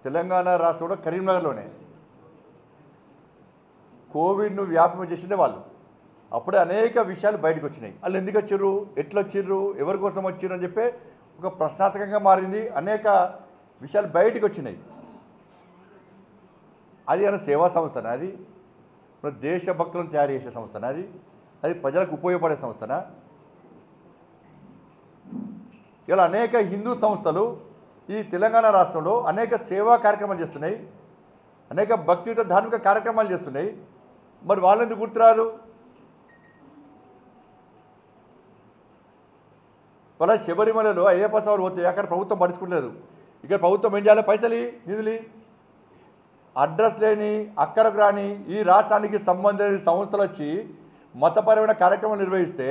తెలంగాణ రాష్ట్రంలో కరీంనగర్లోనే కోవిడ్ను వ్యాపింప చేసిందే వాళ్ళు. అప్పుడే అనేక విషయాలు బయటకు వచ్చినాయి. వాళ్ళు ఎందుకు వచ్చారు, ఎట్లా వచ్చారు, ఎవరి కోసం వచ్చారు అని చెప్పి ఒక ప్రశ్నార్థకంగా మారింది. అనేక విషయాలు బయటకు వచ్చినాయి. అది ఏమైనా సేవా సంస్థనా? అది దేశభక్తులను తయారు చేసే సంస్థనా? అది ప్రజలకు ఉపయోగపడే సంస్థనా? ఇలా అనేక హిందూ సంస్థలు ఈ తెలంగాణ రాష్ట్రంలో అనేక సేవా కార్యక్రమాలు చేస్తున్నాయి, అనేక భక్తియుత ధార్మిక కార్యక్రమాలు చేస్తున్నాయి. మరి వాళ్ళెందుకు గుర్తురాదు? వాళ్ళ శబరిమలలో అయ్యప్ప స్వాములు పోతే అక్కడ ప్రభుత్వం పట్టించుకోలేదు. ఇక్కడ ప్రభుత్వం ఏం చేయాలి? పైసలు నిధులు అడ్రస్ లేని అక్కరకు రాని ఈ రాష్ట్రానికి సంబంధించిన సంస్థలు వచ్చి మతపరమైన కార్యక్రమాలు నిర్వహిస్తే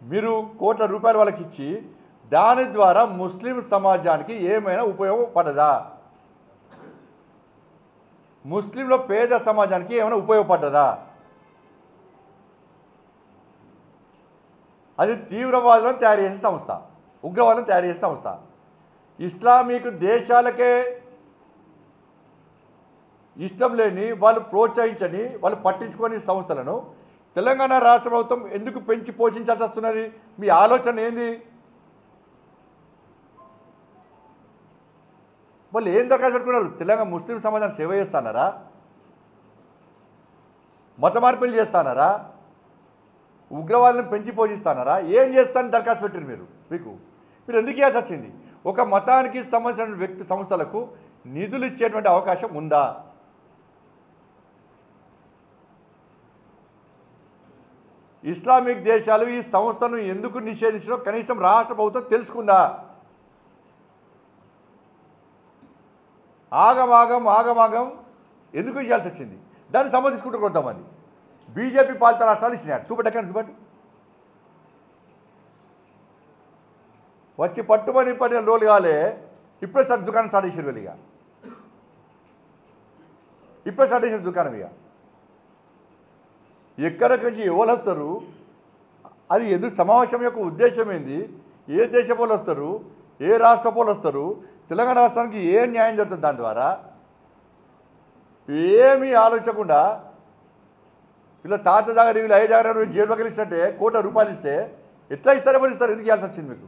మీరు కోట్ల రూపాయలు వాళ్ళకి ఇచ్చి దాని ద్వారా ముస్లిం సమాజానికి ఏమైనా ఉపయోగపడదా? ముస్లింల పేద సమాజానికి ఏమైనా ఉపయోగపడ్డదా? అది తీవ్రవాదులను తయారు చేసే సంస్థ, ఉగ్రవాదులను తయారు చేసే సంస్థ. ఇస్లామిక్ దేశాలకే ఇష్టం లేని, వాళ్ళు ప్రోత్సహించని, వాళ్ళు పట్టించుకొని సంస్థలను తెలంగాణ రాష్ట్ర ప్రభుత్వం ఎందుకు పెంచి పోషించాల్సి వస్తున్నది? మీ ఆలోచన ఏంది? వాళ్ళు ఏం దరఖాస్తు పెట్టుకున్నారు? తెలంగాణ ముస్లిం సమాజాన్ని సేవ చేస్తున్నారా? మత మార్పిడి చేస్తున్నారా? ఉగ్రవాదులను పెంచి పోషిస్తున్నారా? ఏం చేస్తానని దరఖాస్తు పెట్టారు మీరు ఎందుకు ఇవ్వాల్సి వచ్చింది? ఒక మతానికి సంబంధించిన వ్యక్తి సంస్థలకు నిధులు ఇచ్చేటువంటి అవకాశం ఉందా? ఇస్లామిక్ దేశాలు ఈ సంస్థను ఎందుకు నిషేధించడం కనీసం రాష్ట్ర ప్రభుత్వం తెలుసుకుందా? ఆగమాగం ఎందుకు ఇవ్వాల్సి వచ్చింది? దాన్ని సమర్థించుకుంటూ కొంతమంది బీజేపీ పాలిత రాష్ట్రాలు ఇచ్చినాడు. చూపెట్టకండి, వచ్చి పట్టుమని పడిన రోజులు కాలే, ఇప్పుడే దుకాణం స్టార్ట్ చేసారు. వెళ్ళి ఇప్పుడే స్టార్ట్ చేసిన దుకాణం. ఎక్కడికి నుంచి ఎవరు వస్తారు? అది ఎందుకు సమావేశం యొక్క ఉద్దేశం ఏంది? ఏ దేశ వాళ్ళు వస్తారు? ఏ రాష్ట్ర వాళ్ళు వస్తారు? తెలంగాణ రాష్ట్రానికి ఏం న్యాయం జరుగుతుంది? దాని ద్వారా ఏమీ ఆలోచించకుండా ఇలా తాత దగ్గర వీళ్ళు 5 జైలు పగిలించినట్టే కోట్ల రూపాయలు ఇస్తే ఎట్లా ఇస్తారో ఇస్తారు. ఎందుకు ఇవ్వాల్సి వచ్చింది మీకు?